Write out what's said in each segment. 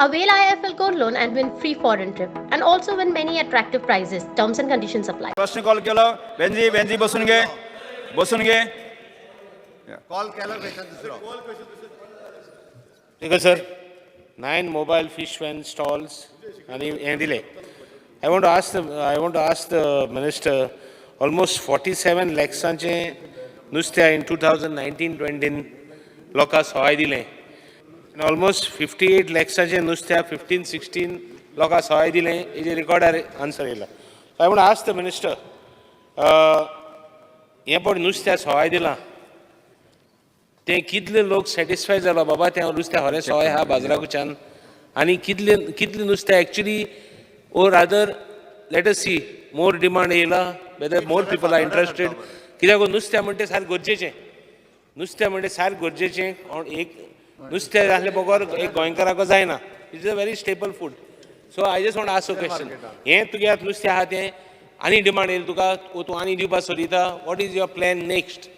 Avail IIFL Gold Loan and win free foreign trip and also win many attractive prizes. Terms and conditions apply. प्रश्न call केलं. Benji बसून घे. बसून घे. Call केला question दुसरो. ठीक आहे sir. 9 mobile fish van stalls आणि हे दिले. I want to ask the minister, almost 47 lakhsanचे नुस्त्या in 2019-20 लोकांक सहाय दिले. And almost 58 lakhsanचे नुस्त्या 15-16 लोकांक सहाय दिले. हेजे रिकॉर्डार आन्सर येयला. So I want to ask the minister, हे पण नुस्त्या सहाय दिला. ते कितले लोक सॅटिस्फाय जालो बाबा ते नुस्तें खरें सवाय हा बाजाराकडच्यान आनी कितले नुस्तें actually or rather let us see more demand येयला whether more people are interested कित्याक नुस्तें म्हणटा सारकें गरजेचें नुस्तें म्हणटा सारकें गरजेचें एक नुस्तें आसलें बगर एक गोंयकाराक जायना it is a very staple food so I just want ask a question हें तुगे आतां नुस्तें आहा तें आनी डिमांड येयला तुका तूं आनी दिवपाक सोदिता what is your plan next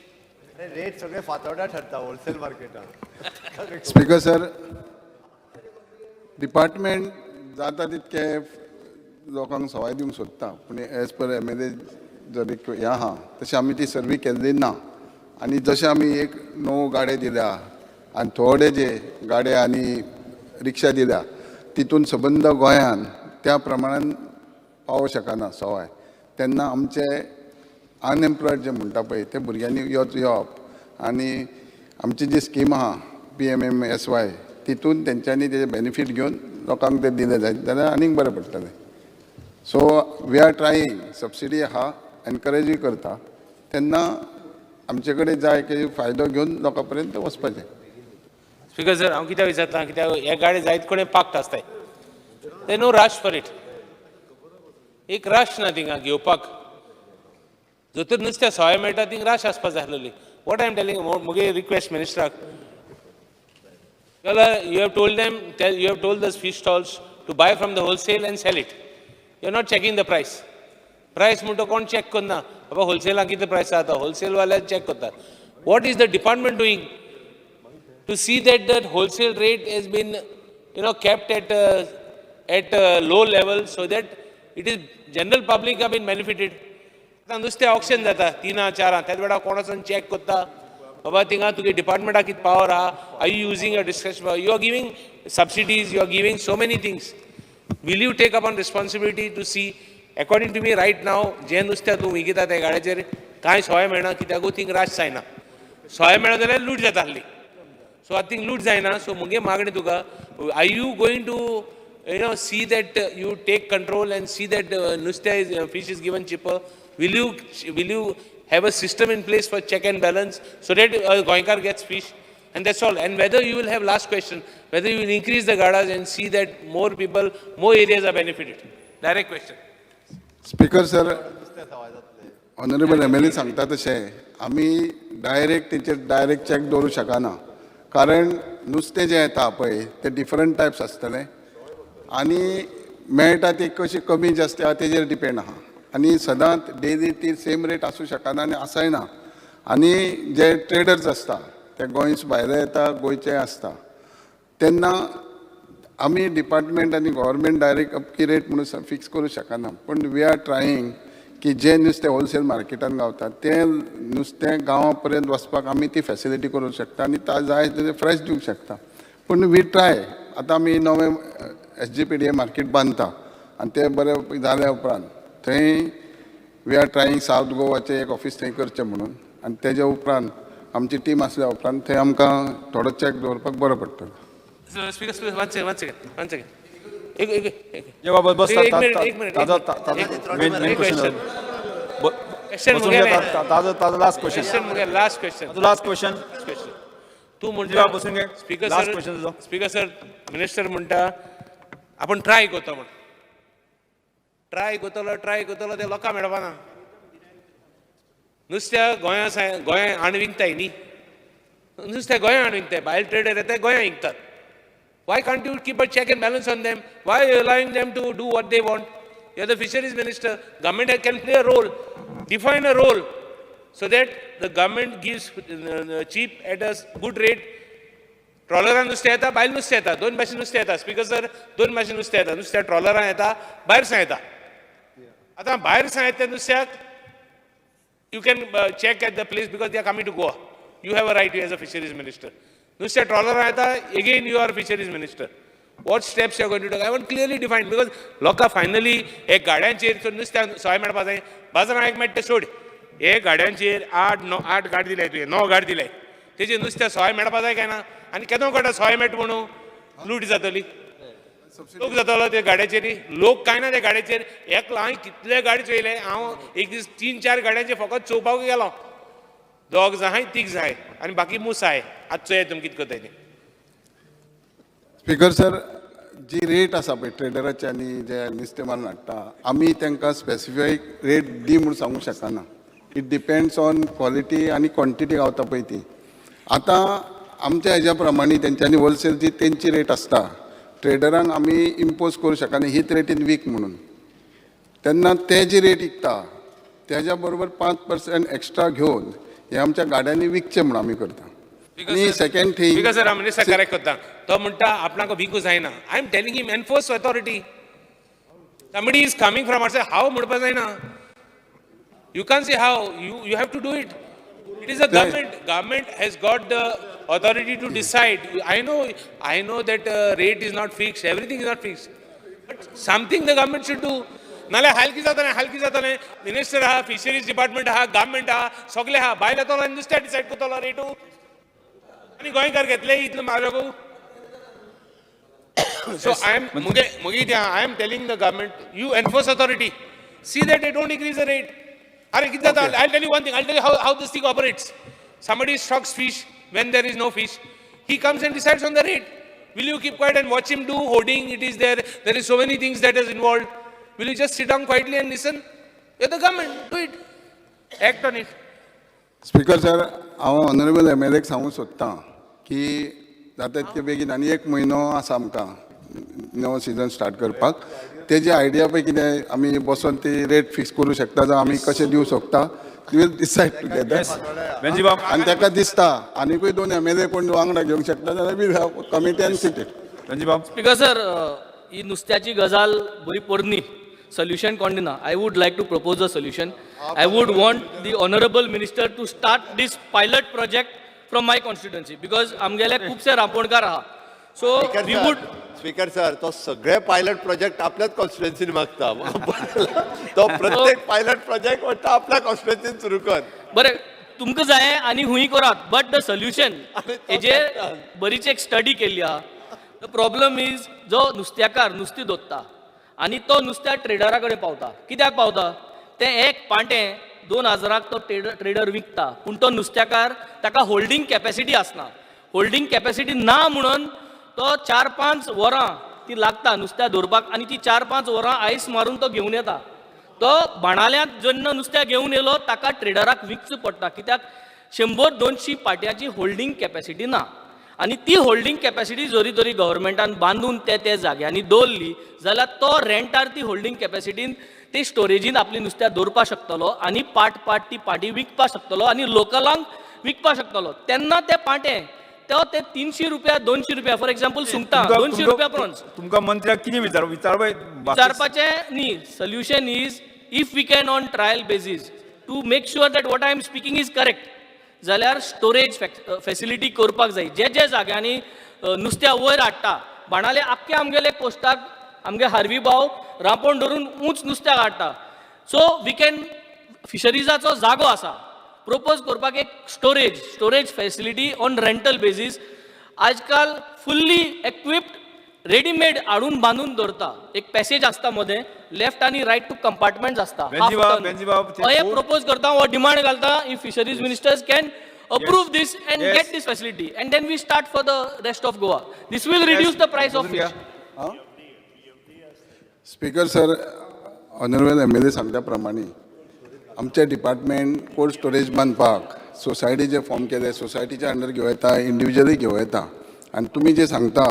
rate सगळे फातोड्या ठरता होलसेल मार्केटात. स्पीकर सर, डिपार्टमेंट जाता तितके लोकांक सवाय दिवंक सोदता पूण एज पर एमएलए जर हें आहा तशें आमी ती सर्वी केल्ली ना आनी जशें आमी एक 9 गाडे दिल्या आनी थोडे जे गाडे आनी रिक्षा दिल्या तितून सबंद गोंयान त्या प्रमाणान पावों शकना सवाय तेन्ना आमचे अनएम्प्लॉयड जे म्हणटा पळय ते भुरग्यांनी येवप आनी आमची जी स्कीम आहा PMMSY तितून तेंच्यांनी तेजे बेनिफीट घेवन लोकांक ते दिले जायत जाल्यार आनीक बरें पडटलें. So we R trying subsidy आहा एनकरेजूय करता तेन्ना आमचे कडेन जाय की फायदो घेवन लोकां पर्यंत वचपाचें. स्पीकर सर हांव कित्याक विचारता कित्याक हे गाडी जायत कोणें पाक्ट आसताय ते नो रश फॉर इट एक रश ना थिंगा घेवपाक जर नुस्त्या सवाय मेळटा थिंग रश आसपाक जाय आसलेली वॉट आय एम टेलिंग मुगे request मिनिस्टराक you have told them you have told the fish stalls to buy from the wholesale and sell it you are not checking the price म्हणटा कोण check करना बाबा होलसेलाक कितें प्रायस जाता होलसेल वाले check करतात what is the department doing to see that the wholesale rate has been kept at a low level so that it is general public have been benefited आतां नुस्तें ऑक्शन जाता 3-4 त्याच वेळार कोण वचून चॅक करता बाबा थिंगा तुगे डिपार्टमेंटाक कितें पावर आहा are you using a discussion you are giving subsidies you are giving so many things will you take upon responsibility to see according to me right now जें नुस्तें तूं विकता त्या गाड्याचेर कांय सवाय मेळना कित्याक थिंग राश जायना सवाय मेळ्ळो जाल्यार लूट जाता आसली सो आतां थिंग लूट जायना सो मुगे मागणी तुका are you going to see that you take control and see that fish is given cheaper will you have a system in place for check and balance so that Goinkar gets fish and that's all and whether you will have last question whether you will increase the gadas and see that more people more areas are benefited direct question speaker sir honourable MLA सांगता तशें आमी direct तेचेर direct check दवरूं शकना कारण नुस्तें जें येता पळय ते डिफरंट टायप्स आसतले आनी मेळटा ती कशी कमी जास्त आहा तेजेर डिपेंड आहा आनी सदांच डेली ती सेम रेट आसूं शकना आनी आसाय ना आनी जे ट्रेडर्स आसता ते गोंयस भायले येता गोंयचे आसता तेन्ना आमी डिपार्टमेंट आनी गव्हर्मेंट डायरेक्ट अपकी रेट म्हणून फिक्स करूं शकना पूण वी आर ट्रायींग की जें नुस्तें होलसेल मार्केटान गावता तें नुस्तें गांवा पर्यंत वचपाक आमी ती फॅसिलिटी करूंक शकता आनी जाय तेजें फ्रेश दिवंक शकता पूण वी ट्राय आतां आमी नवें SGPDA मार्केट बांदता आनी तें बरें जाल्या उपरांत थंय वी आर ट्रायींग सावथ गोवाचें एक ऑफीस थंय करचें म्हणून आनी तेज्या उपरांत आमची टीम आसल्या उपरांत थंय आमकां थोडो चॅक दवरपाक बरो पडटलो. स्पीकर one second जेव्हा बस एक मिनिट ताजो लास्ट क्वेश्चन लास्ट क्वेश्चन तू म्हणटा बसून घे स्पीकर सर मिनिस्टर म्हणटा आपण ट्राय करतो म्हण ट्राय करतलो ते लोकांक मेळपाना नुस्त्या गोंया आण विकताय न्ही नुस्तें गोंया आण विकताय भायर ट्रेडर येताय गोंया विकतात why can't you keep a check and balance on them why are you allowing them to do what they want you are the fisheries minister government can play a role define a role so that the government gives cheap at a good rate ट्रॉलरान नुस्तें येता भायर नुस्तें येता दोन भाशेन नुस्तें येता speaker sir दोन भाशेन नुस्तें येता नुस्तें ट्रॉलरान येता भायर सां येता आतां भायर सां येता नुस्त्याक you can check at the place because they are coming to Goa. You have a right as a fisheries minister. Nusya trawler aata, again you are fisheries minister. What steps you are going to take? I want clearly defined because लोका finally एक गाड्यांचेर so नुस्त्या सोय मेळपा जाय बाजारांत एक मेळटा तें सोड एक गाड्यांचेर 8 गाड दिलाय तुवें 9 गाड दिलाय तेजेर नुस्त्या सोय मेळपा जाय काय ना आनी केदो कळटा सोय मेळटा म्हणून लूट जातली लोक जातालो त्या गाड्याचेर लोक काय ना त्या गाड्याचेर हांवें कितले गाडी चोयले हांव एक दीस 3-4 गाड्यांचे फकत चोवपाक गेलो दोग जाय तीग जाय आनी बाकी मूस आय आतां चोय तुमी कितें करता स्पीकर सर जी रेट आसा पळय ट्रेडराची आनी जे नुस्तें मारून हाडटा आमी तांकां स्पेसिफीक रेट दी म्हूण सांगूंक शकना इट डिपेंड्स ऑन क्वॉलिटी आनी क्वॉन्टिटी गावता पळय ती आतां आमच्या हेज्या प्रमाणे तेंच्यांनी होलसेल जी तेंची रेट आसता ट्रेडरांक आमी इम्पोज करूं शकना हीच रेटीन वीक म्हणून तेन्ना ते जी रेट विकता तेज्या बरोबर 5% एक्स्ट्रा घेवन हे आमच्या गाड्यांनी विकचे म्हणून आमी करता आनी second thing because sir minister correct करता तो म्हणटा आपणाक विकूं जायना I am telling him enforce authority somebody is coming from outside how म्हणपाक जायना you can say how you have to do it it is a government has got the authority to decide. I know that rate is not fixed, everything is not fixed, but something the government should do. नाल्या हलकी जातालें minister आहा fisheries department आहा government आहा सगळे आहा भायर येतलो नुस्तें डिसायड करतलो रेटू आनी गोंयकार घेतले इतलो म्हारग so I am telling the government, you enforce authority, see that they don't increase the rate. I'll tell you one thing. I'll tell you how this thing operates. Somebody stocks fish when there is no fish. He comes and decides on the rate. Will you keep quiet and watch him do hoarding? It is there. There is so many things that is involved. Will you just sit down quietly and listen? You're the government. Do it. Act on it. Speaker sir हांव honourable MLAक सांगूंक सोदतां की जाता तितके बेगीन आनी 1 म्हयनो आसा आमकां नवो सिजन स्टार्ट करपाक तेजी आयडिया पळय कितें आमी बसून ती रेट फिक्स करूं शकता जावं आमी कशें दिवं शकता वील डिसायड टुगेदर बेंजी बाब आनी ताका दिसता आनीकूय 2 MLA कोण वांगडा घेवंक शकता जाल्यार will have committee and sit it बेंजी बाब स्पीकर सर ही नुस्त्याची गजाल बरी पोरनी solution कोण दिना I would like to propose a solution. I would want the honorable minister to start this pilot project from my constituency because आमगेले खुबशे रांपोणकार आहा so we would speaker sir तो सगळे पायलट प्रोजेक्ट आपल्याच कॉन्स्टिट्युएन्सीन मागता तो प्रत्येक पायलट प्रोजेक्ट म्हणटा आपल्या कॉन्स्टिट्युएन्सीन सुरू कर बरें तुमकां जाय आनी हुंय करात बट द सोल्युशन हेजेर बरीच एक स्टडी केल्ली आहा द प्रॉब्लम इज जो नुस्तेकार नुस्तें धोत्ता आनी तो नुस्त्या ट्रेडरा कडेन पावता कित्याक पावता तें एक पाटें 2000 तो ट्रेडर विकता पूण तो नुस्तेकार ताका होल्डिंग कॅपॅसिटी आसना होल्डिंग कॅपॅसिटी ना म्हणून तो 4-5 वरां ती लागता नुस्त्या धरपाक आनी ती 4-5 वरां आयस मारून तो घेवन येता तो बाणाल्यांत जेन्ना नुस्तें घेवन येयलो ताका ट्रेडराक विकचो पडटा कित्याक 100-200 पाट्याची होल्डिंग कॅपॅसिटी ना आनी ती होल्डिंग कॅपॅसिटी जोरी तरी गव्हर्मेंटान बांदून त्या जाग्यांनी दवरली जाल्यार तो रेंटार ती होल्डिंग कॅपॅसिटीन ती स्टोरेजीन आपली नुस्त्या दवरपाक शकतलो आनी पाट ती पाटी विकपाक शकतलो आनी लोकलांक विकपाक शकतलो तेन्ना ते पाटें तो ते 300 रुपया 200 रुपया फॉर एक्झाम्पल सुंगटां 200 रुपया प्रॉन्स तुमकां मंत्र्याक कितें विचारपाचें न्ही solution is if we can on trial basis to make sure that what I am speaking is correct जाल्यार स्टोरेज फॅसिलिटी करपाक जाय जे जाग्यांनी नुस्त्या वयर हाडटा बाणाले आख्खे आमगेले कोस्टाक आमगे हारवी भाव रांपोण धरून उंच नुस्त्याक हाडटा सो वी कॅन फिशरीजाचो जागो आसा प्रोपोज करपाक एक storage facility on rental basis आजकाल फुल्ली इक्विप्ड रेडीमेड हाडून बांदून दवरता एक पॅसेज आसता मदें लेफ्ट आनी रायट टू कंपार्टमेंट्स आसता हे प्रोपोज करता हो डिमांड घालता if fisheries ministers can approve this and get this facility and then we start for the rest of Goa. This will reduce the price of fish. Speaker sir honourable MLA सांगल्या प्रमाणे आमचे department cold storage बांदपाक society form केले सोसायटीच्या under घेवं येता individually घेवं येता आनी तुमी जे सांगता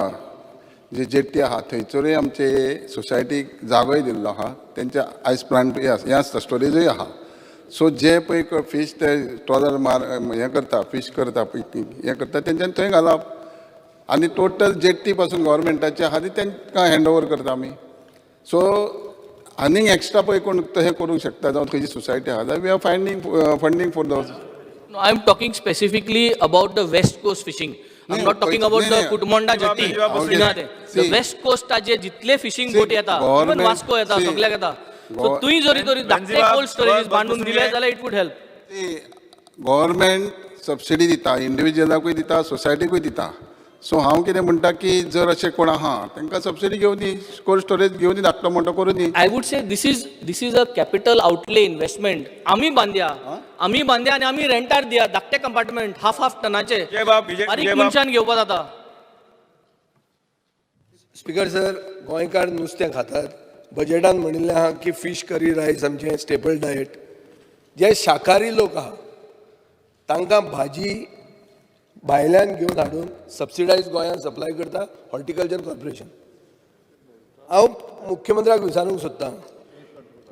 जे जेट्टी आहा थंयसरूय आमचे सोसायटीक जागोय दिल्लो आहा तेंचे आयस प्लांट हें आसता स्टोरेजूय आहा सो जे पळय फीश ते ट्रॉलर हें करता फीश करता पिकनीक हें करता तेंच्यांनी थंय घालप आनी टोटल जेट्टी पासून गव्हर्मेंटाचे आहा ती तांकां हँड ओवर करता आमी. सो आनीक एक्स्ट्रा पळय कोण तशें करूंक शकता जावं खंयची सोसायटी आहा जाल्यार we are funding for those. No, I'm talking specifically about the West Coast fishing. I'm No, not talking about the Kutmonda jetty. Okay. The See, West Coast जे जितले फिशिंग see, बोटी येता, इवन government- वास्को येता, see, सगळ्याक येता. So go- तुय जरी तरी धाकटे Benji कोल्ड स्टोरेज बस- बांधून बस- दिले जाल्यार it would help. Government subsidy दिता, इंडिविज्युअलाकूय दिता, सोसायटीकूय दिता. सो हांव कितें म्हणटा की जर अशें कोण आहा तांकां सबसिडी घेवन दी, कोल्ड स्टोरेज घेवन दी, धाकटो मोठो करून दी. I would say this is a capital outlay investment. आम्ही बांधया आणि आम्ही रेंटार दिया धाकटे कंपार्टमेंट हाफ टनाचे विजय बाब, विजय बारीक बाब. मनशान घेवपा जाता. स्पीकर सर, गोंयकार नुस्तें खातात. बजेटान म्हणिल्लें आहा की फीश करी रायस आमचें स्टेपल डायट. जे शाकाहारी लोक आहा तांकां भाजी भायल्यान घेवन हाडून सबसिडायज गोंयांत सप्लाय करता हॉर्टिकल्चर कॉर्पोरेशन. हांव मुख्यमंत्र्याक विचारूंक सोदतां,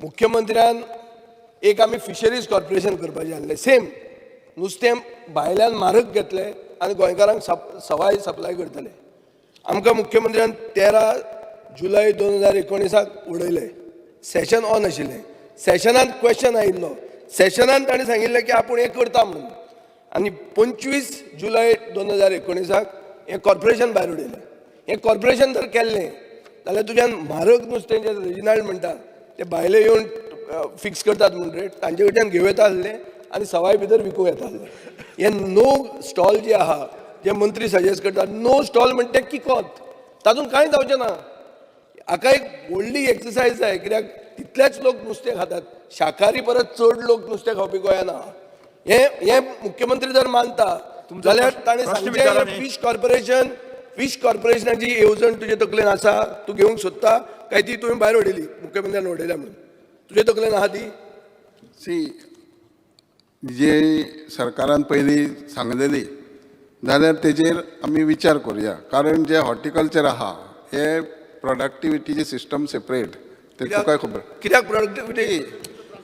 मुख्यमंत्र्यान एक आमी फिशरीज कॉर्पोरेशन करपाचें आसलें. सेम नुस्तें भायल्यान म्हारग घेतलें आनी गोंयकारांक सवाय सप्लाय करतले. आमकां मुख्यमंत्र्यान 13 जुलय 2019 उडयलें. सेशन ऑन आशिल्लें. सेशनांत क्वेश्चन आयिल्लो. सेशनांत ताणें सांगिल्लें की आपूण हें करता म्हणून. आनी 25 जुलय 2019 हें कॉर्पोरेशन भायर उडयलें. हें कॉर्पोरेशन जर केल्लें जाल्यार तुज्यान म्हारग नुस्तें जें रेजिनाल्ड म्हणटा ते भायले येवन फिक्स करतात म्हणून रेट तांचे कडच्यान घेवं येता आसलें आनी सवाय भितर विकूं येता आसलें. हें नो स्टॉल जे आहा जे मंत्री सजेस्ट करतात, नो स्टॉल म्हणटा ते किकोत. तातूंत कांय जावचें ना. हाका एक व्हडली एक्सरसायज जाय, कित्याक तितलेच लोक नुस्तें खातात. शाकाहारी परस चड लोक नुस्तें खावपी गोंयांत आहा. हे मुख्यमंत्री जर मानता जाल्यार ताणें सांगचें फिश कॉर्पोरेशनाची येवजण तुजे तकलेन आसा, तूं घेवंक सोदता काय ती तुवें भायर उडयली, मुख्यमंत्र्यान उडयल्या म्हणून तुजे तकलेन आहा ती? सी जे सरकारान पयलीं सांगलेली जाल्यार तेजेर आमी विचार करुया. कारण जे हॉर्टिकल्चर आहा हे प्रोडक्टिविटीचे सिस्टम सेपरेट, ते तुका खबर. कित्याक प्रोडक्टिविटी?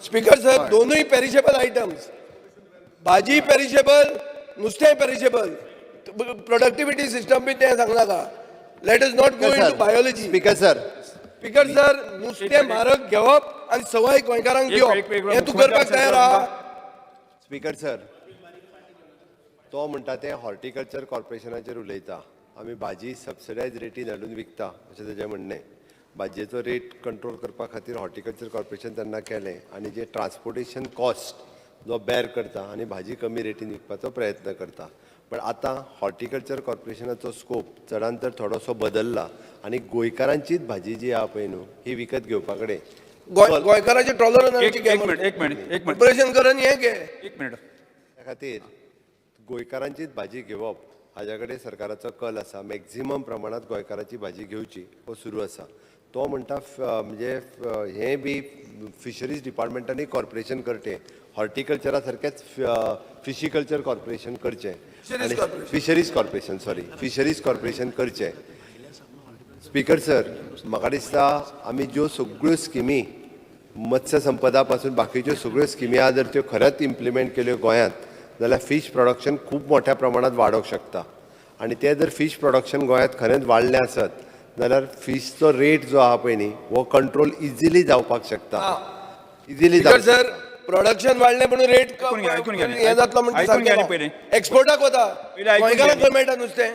स्पीकर सर, दोनूय पेरिशेबल आयटम्स. भाजी पेरिशेबल, नुस्तें पेरिशेबल. प्रोडक्टिविटी सिस्टम बी तें सांगनाका. Let us not go into biology. Speaker sir, speaker sir, नुस्तें म्हारग घेवप आनी सवाय गोंयकारांक दिवप हें तूं करपाक तयार आहा? स्पीकर सर, तो म्हणटा ते हॉर्टिकल्चर कॉर्पोरेशनाचेर उलयता. आमी भाजी सबसिडायज रेटीन हाडून विकता अशें तेजें म्हणणें. भाजयेचो रेट कंट्रोल करपा खातीर हॉर्टिकल्चर कॉर्पोरेशन तेन्ना केलें आनी जे ट्रान्सपोर्टेशन कॉस्ट जो बॅर करता आनी भाजी कमी रेटीन विकपाचो प्रयत्न करता. पण आतां हॉर्टिकल्चर कॉर्पोरेशनाचो स्कोप चडांत चड थोडोसो बदलला आनी गोंयकारांचीच भाजी जी आहा पळय न्हू ही विकत घेवपा कडेन गोंयकाराचे ट्रॉलर एक मिनिट ऑपरेशन करून हें घे. त्या खातीर गोंयकारांचीच भाजी घेवप हाज्या कडेन सरकाराचो कल आसा. मॅक्झिमम प्रमाणांत गोंयकाराची भाजी घेवची हो सुरू आसा. तो म्हणटा म्हणजे हें बी फिशरीज डिपार्टमेंटांनी कॉर्पोरेशन करचें, हॉर्टिकल्चरा सारकेंच फिशिकल्चर कॉर्पोरेशन करचें, फिशरीज कॉर्पोरेशन करचें. स्पीकर सर, म्हाका दिसता आमी ज्यो सगळ्यो स्किमी मत्स्य संपदा पासून बाकीच्यो सगळ्यो स्किमी आहा जर त्यो खरेंच इम्प्लिमेंट केल्यो गोंयांत जाल्यार फीश प्रोडक्शन खूब मोठ्या प्रमाणांत वाडोवंक शकता. आनी ते जर फीश प्रोडक्शन गोंयांत खरेंच वाडलें आसत जाल्यार फीशचो रेट जो आहा पळय न्ही हो कंट्रोल इजिली जावपाक शकता. इजिली सर, प्रोडक्शन वाडलें म्हणून रेट हें जातलो म्हणटा एक्सपोर्टाक वता. गोंयकारांक खंय मेळटा नुस्तें?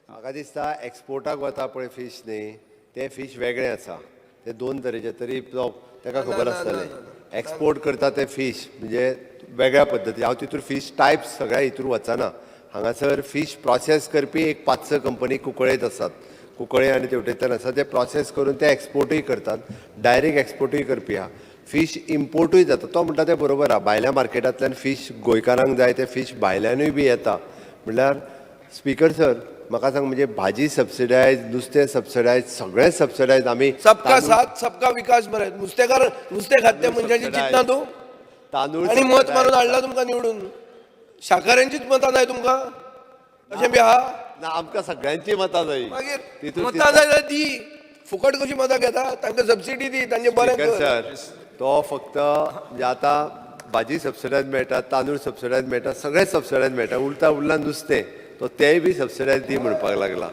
म्हाका दिसता एक्सपोर्टाक वता पळय फीश न्ही तें फीश वेगळें आसा. ते दोन तरेचे तरी ताका खबर आसतलें. एक्सपोर्ट करता ते फीश म्हणजे वेगळ्या पद्दती. हांव तितूर फीश टायप्स सगळ्या हितूर वचना. हांगासर फीश प्रोसेस करपी एक 5-6 कंपनी कुंकळेंत आसात. कुंकळे आनी तेवटेंतल्यान आसा ते प्रोसेस करून ते एक्सपोर्टूय करतात. डायरेक्ट एक्सपोर्टूय करपी आहा. फीश इम्पोर्टूय जाता. तो म्हणटा तें बरोबर आहा. भायल्या मार्केटांतल्यान फीश गोंयकारांक जाय ते फीश भायल्यानूय बी येता. म्हणल्यार स्पीकर सर म्हाका सांग म्हणजे भाजी सबसिडायज, नुस्तें सबसिडायज, सगळें सबसिडायज. आमी सबका साथ सबका विकास मरे. नुस्तेकार नुस्तें खाते मनशाची चिंतना तूं तांदूळ आनी मत मारून हाडला तुमकां निवडून. शाकाऱ्यांचीच मतां जाय तुमकां अशें बी आहा? ना, आमकां सगळ्यांची मतां जाय. मागीर मतां जाय जाल्यार दी. फुकट कशी मतां घेता? तांकां सबसिडी दी, तांचे बरें कर. सर तो फक्त म्हणजे आतां भाजी सबसिडायज मेळटा, तांदूळ सबसिडायज मेळटा, सगळें सबसिडायज मेळटा. उरता नुस्तें तो तेय बी सबसिडायज दी म्हणपाक लागला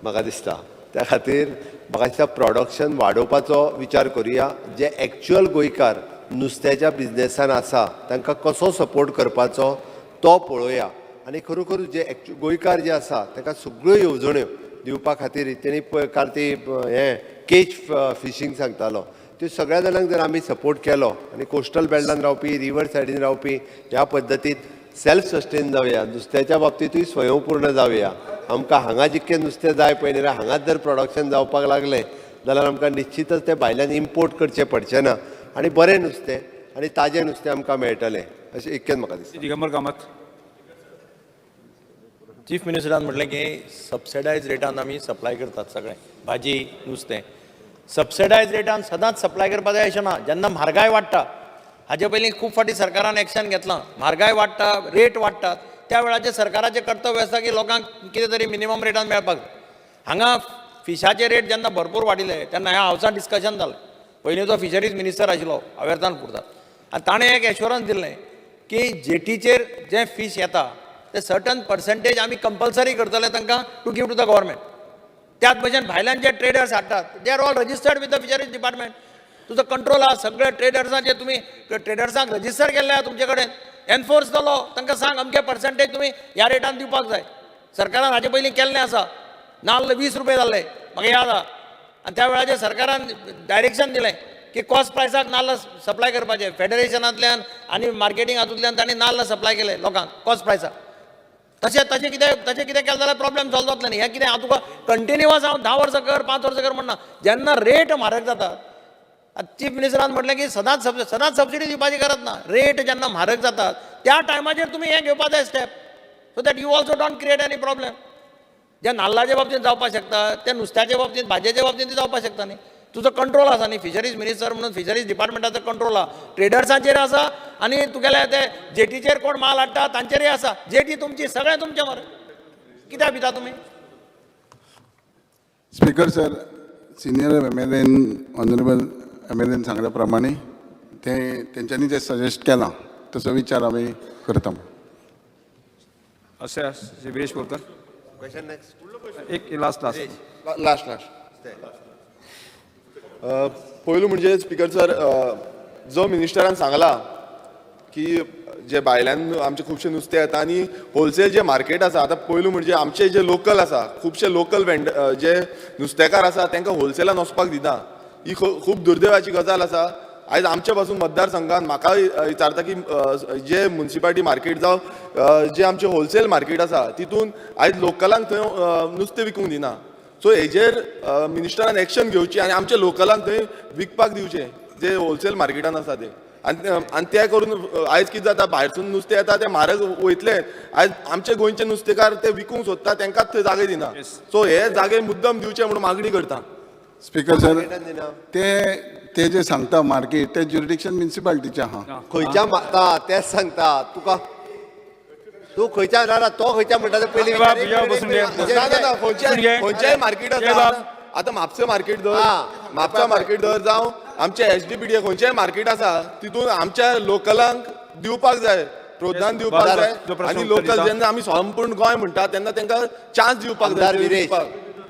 म्हाका दिसता. त्या खातीर म्हाका दिसता प्रोडक्शन वाडोवपाचो विचार करुया. जे एक्चुअल गोंयकार नुस्त्याच्या बिझनेसान आसा तांकां कसो सपोर्ट करपाचो तो पळोवया. आनी खरोखर जे गोंयकार जे आसा तांकां सगळ्यो येवजण्यो दिवपा खातीर तेणी काल ती हें केज फिशींग सांगतालो त्यो सगळ्या जाणांक जर आमी सपोर्ट केलो आनी कोस्टल बेल्टान रावपी रिवर सायडीन रावपी ह्या पद्दतीन सेल्फ सस्टेन जावया. नुस्त्याच्या बाबतींतूय स्वयंपूर्ण जावया. आमकां हांगा जितकें नुस्तें जाय पळय न्ही हांगाच जर प्रोडक्शन जावपाक लागलें जाल्यार आमकां निश्चितच तें भायल्यान इम्पोर्ट करचें पडचें ना आनी बरें नुस्तें आनी ताजें नुस्तें आमकां मेळटलें अशें इतकेंच म्हाका दिसता. दिगंबर कामत. चीफ मिनिस्टरान म्हटलें की सबसिडायज रेटान आमी सप्लाय करतात सगळें भाजी नुस्तें. सबसिडायज रेटान सदांच सप्लाय करपाक जाय अशें ना. जेन्ना म्हारगाय वाडटा हाजे पयलीं खूब फावटी सरकारान एक्शन घेतलां. म्हारगाय वाडटा रेट वाडटात त्या वेळाचेर सरकाराचें कर्तव्य आसता की लोकांक कितें तरी मिनिमम रेटान मेळपाक जाय. हांगा फिशाचे रेट जेन्ना भरपूर वाडिल्ले तेन्ना ह्या हावसान डिस्कशन जालें. पयलींचो फिशरीज मिनिस्टर आशिल्लो अवेर्तान पुरतात आनी ताणें एक एश्युरन्स दिल्लें की जेटीचेर जे फीश येता ते सर्टन पर्संटेज आमी कंपल्सरी करतले तांकां to give to the government. त्याच भशेन भायल्यान जे ट्रेडर्स हाडटात they are all registered with the fisheries department. तुजो कंट्रोल आहा. सगळे ट्रेडर्सांचे तुमी ट्रेडर्सांक रजिस्टर केल्ले आहा तुमचे कडेन. एनफोर्स जालो तांकां सांग अमके पर्संटेज तुमी ह्या रेटान दिवपाक जाय. सरकारान हाजे पयलीं केल्लें आसा. नाल्ल 20 रुपये जाल्ले म्हाका याद आहा. आनी त्या वेळाचेर सरकारान डायरेक्शन दिलें की कॉस्ट प्रायसाक नाल्ल सप्लाय करपाचें. फेडरेशनांतल्यान आनी मार्केटींग हातूंतल्यान तांणी नाल्ल सप्लाय केले लोकांक कॉस्ट प्रायसाक. तशें कितें केलें जाल्यार प्रॉब्लेम सॉल्व जातले न्ही. हें कितें हांव तुका कंटिन्युअस हांव 10 वर्सां कर 5 वर्सां कर म्हणना. जेन्ना रेट म्हारग जाता चीफ मिनिस्टरान म्हटलें की सदांच सबसिडी दिवपाची गरज ना. रेट जेन्ना म्हारग जातात त्या टायमाचेर तुमी हें घेवपाक जाय step so that you also don't create any problem. जे नाल्लाच्या बाबतींत जावपाक शकता ते नुस्त्याच्या बाबतींत भाजयेच्या बाबतींत जावपाक शकता न्ही. तुजो कंट्रोल आसा न्ही. फिशरीज मिनिस्टर म्हणून फिशरीज डिपार्टमेंटाचो कंट्रोल आहा. ट्रेडर्सांचेर आसा आनी तुगेले ते जेटीचेर कोण माल हाडटा तांचेरय आसा. जेटी तुमची सगळें तुमचें मरे. कित्याक भिता तुमी? Speaker sir, senior honourable MLN सांगल्या प्रमाणे तेंच्यांनी जे सजेस्ट केलां तसो विचार आमी करता. असे विरेश बोरकर. Question next. एक लास्ट. पयलू म्हणजे स्पीकर सर जो मिनिस्टरान सांगला की जे भायल्यान आमचे खुबशे नुस्तें येता आनी होलसेल जे मार्केट आसा आतां पयलू म्हणजे आमचे जे लोकल आसा खुबशे लोकल जे नुस्तेकार आसा तांकां होलसेलान वचपाक दिना. ही खूब दुर्दैवाची गजाल आसा. आयज आमच्या पासून मतदारसंघान म्हाका विचारता की जे म्युनिसिपालिटी मार्केट जावं जे आमचे होलसेल मार्केट आसा तितून आयज लोकलांक थंय नुस्तें विकूंक दिना. सो हेजेर मिनिस्टरान एक्शन घेवची आनी आमच्या लोकलांक थंय विकपाक दिवचें जे होलसेल मार्केटान आसा ते. आनी ते करून आयज कितें जाता भायरसून नुस्तें येता ते म्हारग वयतले. आयज आमचे गोंयचे नुस्तेकार ते विकूंक सोदता तांकांच थंय जागे दिना. सो हे जागे मुद्दम दिवचे म्हणून मागणी करता. स्पीकर सर, ते जे सांगता मार्केट ते ज्युरिडिक्शन म्युनिसिपालिटीचे आहा. खंयच्या तेच सांगता तुका. तूं खंयच्या रावला तो खंयच्या म्हणटा ते पयलीं खंयच्याय मार्केट आसा. आतां म्हापसा मार्केट धर जावं आमचे एचडीपीडी खंयचेय मार्केट आसा तितून आमच्या लोकलांक दिवपाक जाय प्रोत्साहन दिवपाक जाय. आनी लोकल जेन्ना आमी संपूर्ण गोंय म्हणटा तेन्ना तांकां चान्स दिवपाक जाय.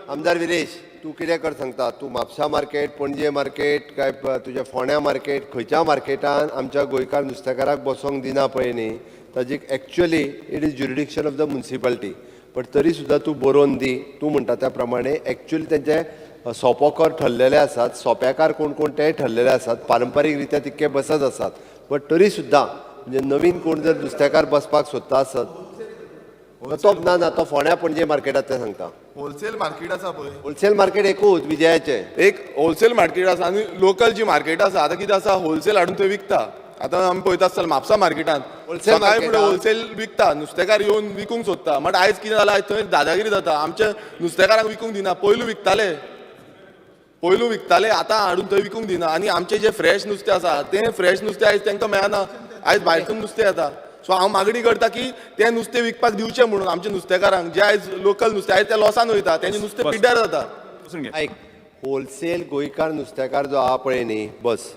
आमदार विरेश, तूं कितें कर सांगता. तूं म्हापसा मार्केट, पणजे मार्केट काय तुज्या फोंड्या मार्केट खंयच्या मार्केटान आमच्या गोंयकार नुस्तेकाराक बसोंक दिना पळय न्ही ताजी actually it is jurisdiction of the municipality. But तरी सुद्दां तूं बरोवन दी. तूं म्हणटा त्या प्रमाणे एक्चुअली तेंचे सोंपोकर ठरलेले आसात. सोंप्याकार कोण कोण ते ठरलेले आसात. पारंपारीक रित्या तितके बसत आसात. बट तरी सुद्दां म्हणजे नवीन कोण जर नुस्तेकार बसपाक सोदता आसत तो ना तो फोंड्या पणजे मार्केटात ते सांगता. होलसेल मार्केट आसा पळय. होलसेल मार्केट एकूच विजयाचे एक होलसेल मार्केट आसा आनी लोकल जी मार्केट आसा आतां कितें आसा होलसेल हाडून थंय विकता. आतां आमी पळयता आसतना म्हापसा मार्केटान होलसेल विकता. नुस्तेकार येवन विकूंक सोदता. बट आयज कितें जालां थंय दादागिरी जाता. आमच्या नुस्तेकारांक विकूंक दिना. पयलू विकताले आतां हाडून थंय विकूंक दिना. आनी आमचे जे फ्रेश नुस्तें आसा तें फ्रेश नुस्तें आयज तांकां मेळना. आयज भायरसून नुस्तें येता. सो हांव मागणी करता की तें नुस्तें विकपाक दिवचें म्हणून आमच्या नुस्तेकारांक जे आयज लोकल नुस्तें आयज ते लॉसान वयता तेंचें नुस्तें पिड्ड्यार जाता. आयक, होलसेल गोंयकार नुस्तेकार जो आहा पळय न्ही बस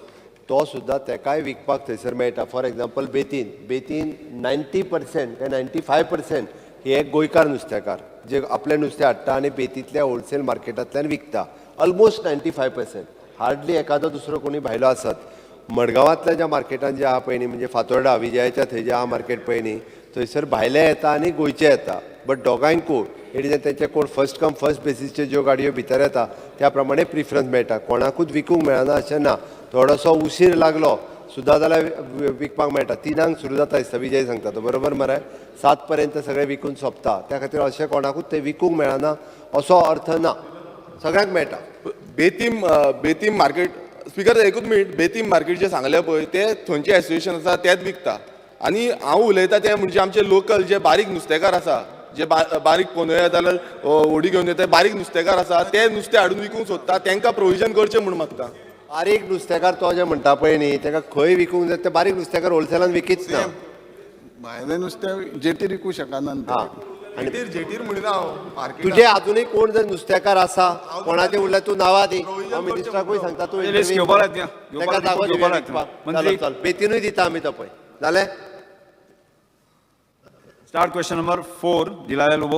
तो सुद्दां तेकाय विकपाक थंयसर मेळटा. फॉर एग्जाम्पल बेतीन 90% काय 95% हे गोंयकार नुस्तेकार जे आपलें नुस्तें हाडटा आनी बेतींतल्या होलसेल मार्केटांतल्यान विकता ऑलमोस्ट 95%. हार्डली एखादो दुसरो कोणी भायलो आसत. मडगांवांतल्या ज्या मार्केटान जे आहा पळय न्ही म्हणजे फातोर्डा विजयाच्या थंय जे आहा मार्केट पळय न्ही थंयसर भायले येता आनी गोंयचे येता. बट दोगांयकूय हेडे तेंचे कोण फर्स्ट कम फर्स्ट बेसीसच्यो ज्यो गाडयो भितर येता त्या प्रमाणे प्रिफरन्स मेळटा. कोणाकूच विकूंक मेळना अशें ना. थोडोसो उशीर लागलो सुद्दां जाल्यार विकपाक मेळटा. 3 सुरू जाता दिसता विजय सांगता तो बरोबर मरे. 7 पर्यंत सगळें विकून सोंपता. त्या खातीर अशें कोणाकूच ते विकूंक मेळना असो अर्थ ना. सगळ्यांक मेळटा. बेतीम मार्केट स्पिकर एकूच मिनीट. बेतीम मार्केट जे सांगले पळय ते थंयचे एसोसिएशन आसा तेच विकता आनी हांव उलयतां ते म्हणजे आमचे लोकल जे बारीक नुस्तेकार आसा जे बारीक पोनोय येता जाल्यार व्हडी घेवन येता बारीक नुस्तेकार आसा ते नुस्तें हाडून विकूंक सोदता तांकां प्रोविजन करचें म्हूण मागता. बारीक नुस्तेकार तो जे म्हणटा पळय न्ही ताका खंय विकूंक जाय ते बारीक नुस्तेकार होलसेलान विकीच ना. भायलें नुस्तें जेटीर विकूं शकना हा जेटीर म्हणिना हांव मार्केट तुजे अजूनय कोण जर नुस्तेकार आसा कोणाचे उरल्यार तूं नांवां दी. हांव मिनिस्टराकूय सांगता तूं ताका जागो दिवया विकपाक. चल चल बेतीनूय दिता आमी तो पळय जालें. स्टार्ट क्वेश्चन नंबर 4 दिलाया लोबो.